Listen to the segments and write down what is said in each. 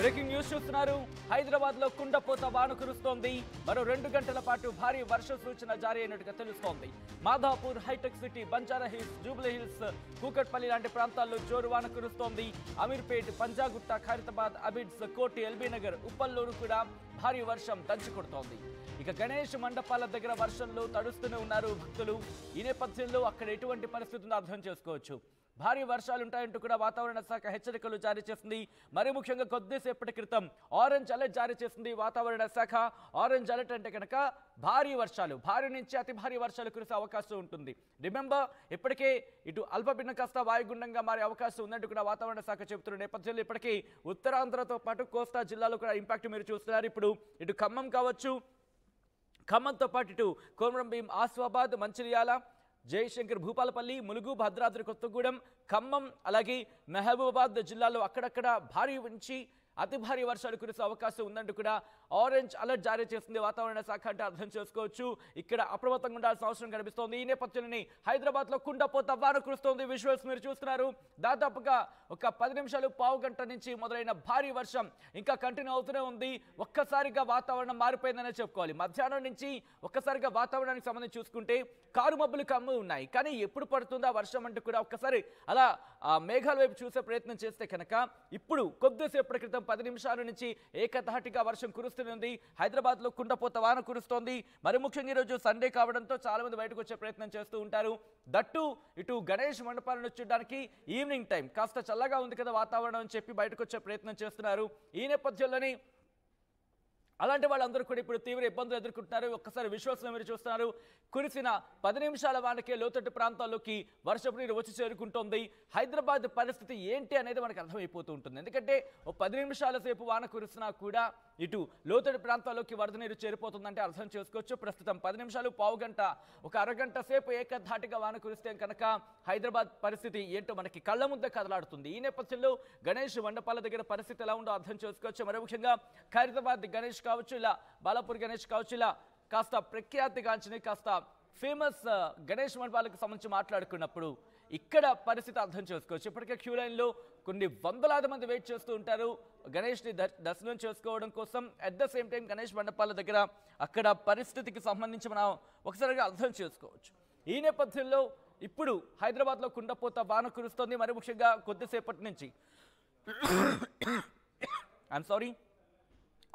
Breaking news చూస్తున్నారు. హైదరాబాద్ లో కుండపోత వాన కురుస్తోంది. మరో 2 గంటల పాటు భారీ వర్ష సూచన జారీ అయినట్టుగా తెలుస్తోంది. Madhapur, Hitech city, Banjara hills, Jubilee Hills, Kukatpally లాంటి ప్రాంతాల్లో జోరు వాన కురుస్తోంది. అమీర్పేట్, పంజాగుట్ట, ఖైరతాబాద్, అబిడ్స్, కోటి, ఎల్బీ నగర్, ఉప్పల్లూరు కూడా భారీ వర్షం దంచుకొడుతోంది. ఇక గణేష్ మండపాల దగ్గర వర్షంలో తడుస్తూనే ఉన్నారు భక్తులు. ఈ నేపథ్యంలో అక్కడ ఎటువంటి పరిస్థితి ఉందో అర్థం చేసుకోవచ్చు. భారీ వర్షాలుంటాయంటూ కూడా వాతావరణ శాఖ హెచ్చరికలు జారీ చేసింది. మరి ముఖ్యంగా కొద్దిసేపటి క్రితం ఆరెంజ్ అలర్ట్ జారీ చేసింది వాతావరణ శాఖ. ఆరెంజ్ అలర్ట్ అంటే కనుక భారీ వర్షాలు, భారీ నుంచి అతి భారీ వర్షాలు కురిసే అవకాశం ఉంటుంది. రిమెంబర్, ఇప్పటికే ఇటు అల్పపీడనం కాస్త వాయుగుండంగా మారే అవకాశం ఉందంటూ కూడా వాతావరణ శాఖ చెబుతున్న నేపథ్యంలో ఇప్పటికీ ఉత్తరాంధ్రతో పాటు కోస్తా జిల్లాలో కూడా ఇంపాక్ట్ మీరు చూస్తున్నారు. ఇప్పుడు ఇటు ఖమ్మం కావచ్చు, ఖమ్మంతో పాటు ఇటు కొమరంభీం, ఆసిఫాబాద్, మంచిర్యాల, జయశంకర్, భూపాలపల్లి, ములుగు, భద్రాద్రి కొత్తగూడెం, ఖమ్మం, అలాగే మహబూబాబాద్ జిల్లాలో అక్కడక్కడ భారీ నుంచి అతి భారీ వర్షాలు కురిసే అవకాశం ఉందంటూ కూడా ఆరెంజ్ అలర్ట్ జారీ చేసింది వాతావరణ శాఖ అంటే అర్థం చేసుకోవచ్చు. ఇక్కడ అప్రమత్తంగా ఉండాల్సిన అవసరం కనిపిస్తోంది. ఈ నేపథ్యంలోనే హైదరాబాద్ లో కుండపోత వాన కురుస్తోంది. విజువల్స్ మీరు చూస్తున్నారు. దాదాపుగా ఒక 10 నిమిషాలు, పావు గంట నుంచి మొదలైన భారీ వర్షం ఇంకా కంటిన్యూ అవుతూనే ఉంది. ఒక్కసారిగా వాతావరణం మారిపోయిందనే చెప్పుకోవాలి. మధ్యాహ్నం నుంచి ఒక్కసారిగా వాతావరణానికి సంబంధించి చూసుకుంటే కారు మబ్బులు కమ్మి ఉన్నాయి. కానీ ఎప్పుడు పడుతుందా వర్షం అంటూ కూడా ఒక్కసారి అలా మేఘాల వైపు చూసే ప్రయత్నం చేస్తే కనుక ఇప్పుడు కొద్దిసేపటి క్రితం 10 నిమిషాల నుంచి ఏకధాటిగా వర్షం కురుస్తుంది. హైదరాబాద్ లో కుండపోత వాన కురుస్తోంది. మరి ముఖ్యంగా ఈరోజు సండే కావడంతో చాలా మంది బయటకు వచ్చే ప్రయత్నం చేస్తూ ఉంటారు. దట్టు ఇటు గణేష్ మండపాలను చూడడానికి ఈవినింగ్ టైం కాస్త చల్లగా ఉంది కదా వాతావరణం అని చెప్పి బయటకు వచ్చే ప్రయత్నం చేస్తున్నారు. ఈ నేపథ్యంలోనే అలాంటి వాళ్ళందరూ కూడా ఇప్పుడు తీవ్ర ఇబ్బందులు ఎదుర్కొంటున్నారు. ఒక్కసారి విశ్వాసం మీరు చూస్తున్నారు. కురిసిన 10 నిమిషాల వానకే లోతట్టు ప్రాంతాల్లోకి వర్షపు నీరు వచ్చి చేరుకుంటోంది. హైదరాబాద్ పరిస్థితి ఏంటి అనేది మనకు అర్థమైపోతూ ఉంటుంది. ఎందుకంటే ఓ 10 నిమిషాల సేపు వాన కురిసినా కూడా ఇటు లోతట్టు ప్రాంతాల్లోకి వరద నీరు చేరిపోతుందంటే అర్థం చేసుకోవచ్చు. ప్రస్తుతం 10 నిమిషాలు, పావు గంట, ఒక అరగంట సేపు ఏకధాటిగా వాన కురిస్తే కనుక హైదరాబాద్ పరిస్థితి ఏంటో మనకి కళ్ళ ముందే కదలాడుతుంది. ఈ నేపథ్యంలో గణేష్ మండపాల దగ్గర పరిస్థితి ఎలా ఉందో అర్థం చేసుకోవచ్చు. మరి ముఖ్యంగా ఖైరతాబాద్ గణేష్ కావచ్చు, ఇలా బాలాపూర్ గణేష్ కావచ్చు, ఇలా కాస్త ప్రఖ్యాతిగాంచిన కాస్త ఫేమస్ గణేష్ మండపాలకు సంబంధించి మాట్లాడుకున్నప్పుడు ఇక్కడ పరిస్థితి అర్థం చేసుకోవచ్చు. ఇప్పటికే క్యూ లైన్లో కొన్ని వందలాది మంది వెయిట్ చేస్తూ ఉంటారు గణేష్ని దర్శనం చేసుకోవడం కోసం. At the same time Ganesh మండపాల దగ్గర అక్కడ పరిస్థితికి సంబంధించి మనం ఒకసారిగా అర్థం చేసుకోవచ్చు. ఈ నేపథ్యంలో ఇప్పుడు హైదరాబాద్లో కుండపోత వాన కురుస్తోంది. మరి ముఖ్యంగా కొద్దిసేపటి నుంచి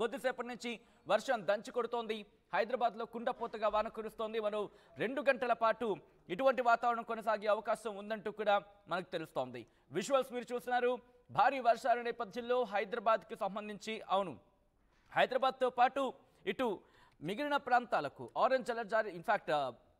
కొద్దిసేపటి నుంచి వర్షం దంచి కొడుతోంది. హైదరాబాద్లో కుండపోతగా వాన కురుస్తోంది. మరో 2 గంటల పాటు ఇటువంటి వాతావరణం కొనసాగే అవకాశం ఉందంటూ కూడా మనకు తెలుస్తోంది. విజువల్స్ మీరు చూస్తున్నారు. భారీ వర్షాల నేపథ్యంలో హైదరాబాద్కి సంబంధించి హైదరాబాద్తో పాటు ఇటు మిగిలిన ప్రాంతాలకు ఆరెంజ్ అలర్ట్ జారీ, ఇన్ఫాక్ట్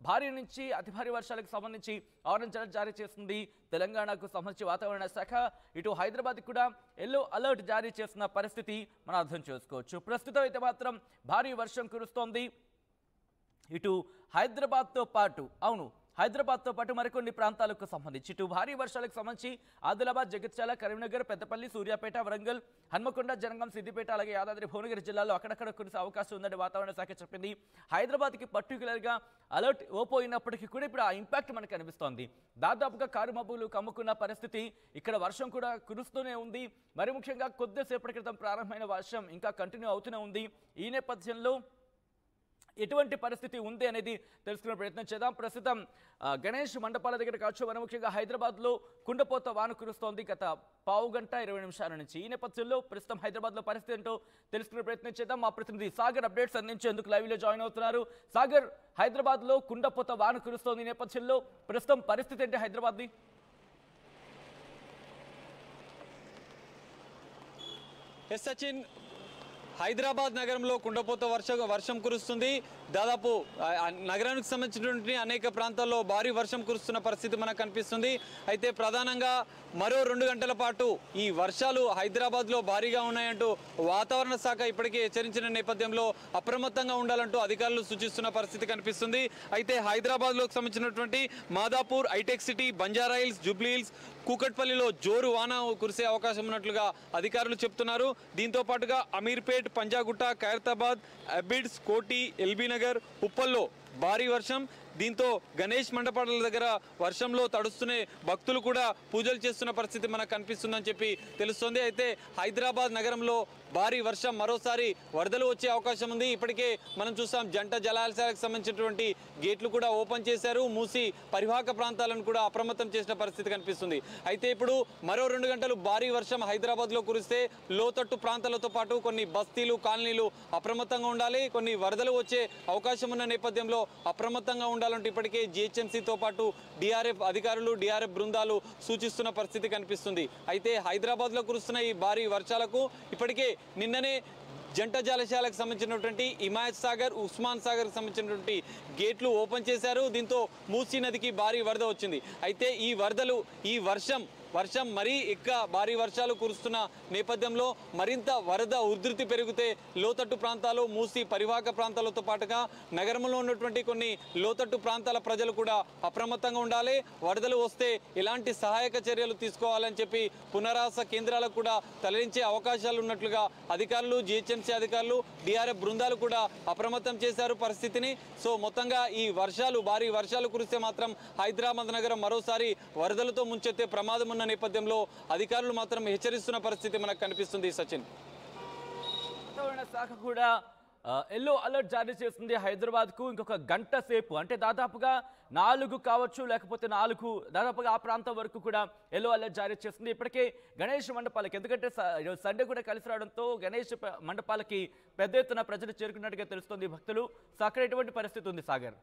భారీ నుంచి అతి భారీ వర్షాలకు సంబంధించి ఆరెంజ్ అలర్ట్ జారీ చేస్తుంది తెలంగాణకు సంబంధించి వాతావరణ శాఖ. ఇటు హైదరాబాద్ కూడా ఎల్లో అలర్ట్ జారీ చేసిన పరిస్థితి మనం అర్థం చేసుకోవచ్చు. ప్రస్తుతం అయితే మాత్రం భారీ వర్షం కురుస్తోంది. ఇటు హైదరాబాద్తో పాటు మరికొన్ని ప్రాంతాలకు సంబంధించి ఇటు భారీ వర్షాలకు సంబంధించి ఆదిలాబాద్, జగిత్యాల, కరీంనగర్, పెద్దపల్లి, సూర్యాపేట, వరంగల్, హన్మకొండ, జనగాం, సిద్దిపేట, అలాగే యాదాద్రి భువనగిరి జిల్లాలో అక్కడక్కడ కురిసే అవకాశం ఉందని వాతావరణ శాఖ చెప్పింది. హైదరాబాద్కి పర్టికులర్గా అలర్ట్ ఓపోయినప్పటికీ కూడా ఇప్పుడు ఆ ఇంపాక్ట్ మనకు కనిపిస్తోంది. దాదాపుగా కారు మబ్బులు కమ్ముకున్న పరిస్థితి, ఇక్కడ వర్షం కూడా కురుస్తూనే ఉంది. మరి ముఖ్యంగా కొద్దిసేపటి క్రితం ప్రారంభమైన వర్షం ఇంకా కంటిన్యూ అవుతూనే ఉంది. ఈ నేపథ్యంలో ఎటువంటి పరిస్థితి ఉంది అనేది తెలుసుకునే ప్రయత్నం చేద్దాం. ప్రస్తుతం గణేష్ మండపాల దగ్గర కావచ్చు, మరి ముఖ్యంగా హైదరాబాద్లో కుండపోత వాన కురుస్తోంది గత పావు గంట 20 నిమిషాల నుంచి. ఈ నేపథ్యంలో ప్రస్తుతం హైదరాబాద్లో పరిస్థితి ఏంటో తెలుసుకునే ప్రయత్నం చేద్దాం. మా ప్రతినిధి సాగర్ అప్డేట్స్ అందించేందుకు లైవ్లో జాయిన్ అవుతున్నారు. సాగర్, హైదరాబాద్లో కుండపోత వాన కురుస్తోంది. ఈ నేపథ్యంలో ప్రస్తుతం పరిస్థితి ఏంటి హైదరాబాద్ది? ఎస్ సచిన్, హైదరాబాద్ నగరంలో కుండపోత వర్షం కురుస్తుంది. దాదాపు నగరానికి సంబంధించినటువంటి అనేక ప్రాంతాల్లో భారీ వర్షం కురుస్తున్న పరిస్థితి మనకు కనిపిస్తుంది. అయితే ప్రధానంగా మరో 2 గంటల పాటు ఈ వర్షాలు హైదరాబాద్లో భారీగా ఉన్నాయంటూ వాతావరణ శాఖ ఇప్పటికే హెచ్చరించిన నేపథ్యంలో అప్రమత్తంగా ఉండాలంటూ అధికారులు సూచిస్తున్న పరిస్థితి కనిపిస్తుంది. అయితే హైదరాబాద్లోకి సంబంధించినటువంటి Madhapur, Hitec city, Banjara hills, Jubilee Hills, కూకట్పల్లిలో జోరు వాన కురిసే అవకాశం ఉన్నట్లుగా అధికారులు చెప్తున్నారు. దీంతో పాటుగా అమీర్పేట్, పంజాగుట్ట, ఖైరతాబాద్, అబిడ్స్, కోటి, ఎల్బీ నగర్, ఉప్పల్లో భారీ వర్షం. దీంతో గణేష్ మండపాల దగ్గర వర్షంలో తడుస్తూనే భక్తులు కూడా పూజలు చేస్తున్న పరిస్థితి మనకు కనిపిస్తుందని చెప్పి తెలుస్తోంది. అయితే హైదరాబాద్ నగరంలో భారీ వర్షం, మరోసారి వరదలు వచ్చే అవకాశం ఉంది. ఇప్పటికే మనం చూస్తాం జంట జలాశయాలకు సంబంధించినటువంటి గేట్లు కూడా ఓపెన్ చేశారు. మూసి పరివాహక ప్రాంతాలను కూడా అప్రమత్తం చేసిన పరిస్థితి కనిపిస్తుంది. అయితే ఇప్పుడు మరో 2 గంటలు భారీ వర్షం హైదరాబాద్లో కురిస్తే లోతట్టు ప్రాంతాలతో పాటు కొన్ని బస్తీలు, కాలనీలు అప్రమత్తంగా ఉండాలి. కొన్ని వరదలు వచ్చే అవకాశం ఉన్న నేపథ్యంలో అప్రమత్తంగా ఉండాలంటే ఇప్పటికే జిహెచ్ఎంసీతో పాటు డిఆర్ఎఫ్ అధికారులు, డిఆర్ఎఫ్ బృందాలు సూచిస్తున్న పరిస్థితి కనిపిస్తుంది. అయితే హైదరాబాద్లో కురుస్తున్న ఈ భారీ వర్షాలకు ఇప్పటికే నిన్ననే జంట జలాశయాలకు సంబంధించినటువంటి హిమాయత్ సాగర్, ఉస్మాన్ సాగర్కి సంబంధించినటువంటి గేట్లు ఓపెన్ చేశారు. దీంతో మూసీ నదికి భారీ వరద వచ్చింది. అయితే ఈ వర్షం మరీ భారీ వర్షాలు కురుస్తున్న నేపథ్యంలో మరింత వరద ఉధృతి పెరిగితే లోతట్టు ప్రాంతాలు, మూసి పరివాహక ప్రాంతాలతో పాటుగా నగరంలో ఉన్నటువంటి కొన్ని లోతట్టు ప్రాంతాల ప్రజలు కూడా అప్రమత్తంగా ఉండాలి. వరదలు వస్తే ఎలాంటి సహాయక చర్యలు తీసుకోవాలని చెప్పి పునరావాస కేంద్రాలకు కూడా తరలించే అవకాశాలు ఉన్నట్లుగా అధికారులు, జిహెచ్ఎంసీ అధికారులు, డిఆర్ఎఫ్ బృందాలు కూడా అప్రమత్తం చేశారు పరిస్థితిని. సో మొత్తంగా ఈ భారీ వర్షాలు కురిస్తే మాత్రం హైదరాబాద్ నగరం మరోసారి వరదలతో ముంచెత్తే ప్రమాదం ఉన్న నేపథ్యంలో అధికారులు మాత్రం హెచ్చరిస్తున్న పరిస్థితి మనకు కనిపిస్తుంది. సచిన్, వాతావరణ శాఖ కూడా ఎల్లో అలర్ట్ జారీ చేస్తుంది హైదరాబాద్ కు. ఇంకొక గంట సేపు అంటే దాదాపుగా 4 కావచ్చు, లేకపోతే 4 దాదాపుగా ఆ ప్రాంతం వరకు కూడా ఎల్లో అలర్ట్ జారీ చేస్తుంది. ఇప్పటికే గణేష్ మండపాలకి, ఎందుకంటే సండే కూడా కలిసి రావడంతో గణేష్ మండపాలకి పెద్ద ఎత్తున ప్రజలు చేరుకున్నట్టుగా తెలుస్తుంది భక్తులు. సో అక్కడ ఎటువంటి పరిస్థితి ఉంది సాగర్?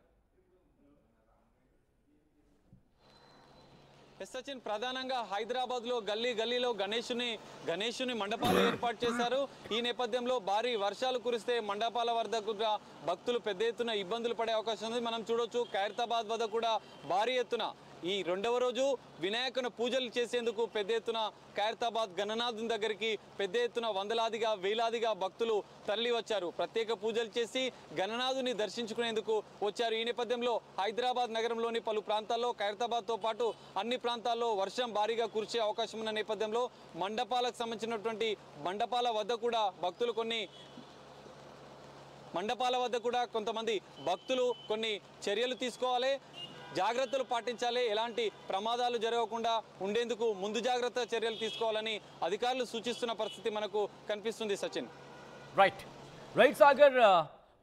సచిన్, ప్రధానంగా హైదరాబాద్ లో గల్లీలో గణేషుని మండపాలు ఏర్పాటు చేశారు. ఈ నేపథ్యంలో భారీ వర్షాలు కురిస్తే మండపాల వద్ద కూడా భక్తులు పెద్ద ఎత్తున ఇబ్బందులు పడే అవకాశం ఉంది. మనం చూడొచ్చు ఖైరతాబాద్ వద్ద కూడా భారీ ఎత్తున ఈ 2వ రోజు వినాయకుని పూజలు చేసేందుకు పెద్ద ఎత్తున ఖైరతాబాద్ గణనాథుని దగ్గరికి పెద్ద ఎత్తున వేలాదిగా భక్తులు తరలి వచ్చారు. ప్రత్యేక పూజలు చేసి గణనాథుని దర్శించుకునేందుకు వచ్చారు. ఈ నేపథ్యంలో హైదరాబాద్ నగరంలోని పలు ప్రాంతాల్లో ఖైరతాబాద్తో పాటు అన్ని ప్రాంతాల్లో వర్షం భారీగా కురిసే అవకాశం ఉన్న నేపథ్యంలో మండపాలకు సంబంధించినటువంటి మండపాల వద్ద కూడా కొంతమంది భక్తులు కొన్ని చర్యలు తీసుకోవాలి, జాగ్రత్తలు పాటించాలి. ఎలాంటి ప్రమాదాలు జరగకుండా ఉండేందుకు ముందు జాగ్రత్త చర్యలు తీసుకోవాలని అధికారులు సూచిస్తున్న పరిస్థితి మనకు కనిపిస్తుంది. సచిన్, రైట్ సాగర్,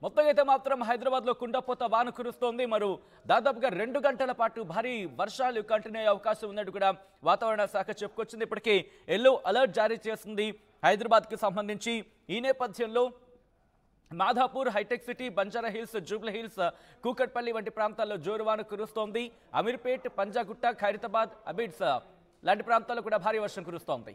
మొత్తం అయితే మాత్రం హైదరాబాద్లో కుండపోత వాన కురుస్తోంది. మరి దాదాపుగా 2 గంటల పాటు భారీ వర్షాలు కంటిన్యూ అయ్యే అవకాశం ఉన్నట్టు కూడా వాతావరణ శాఖ చెప్పుకొచ్చింది. ఇప్పటికే ఎల్లో అలర్ట్ జారీ చేసింది హైదరాబాద్కి సంబంధించి. ఈ నేపథ్యంలో Madhapur, Hitech city, Banjara hills, Jubilee Hills, Kukatpally వంటి ప్రాంతాల్లో జోరువాన కురుస్తోంది. అమీర్పేట్, పంజాగుట్ట, ఖైరతాబాద్, అబిడ్స్ లాంటి ప్రాంతాల్లో కూడా భారీ వర్షం కురుస్తోంది.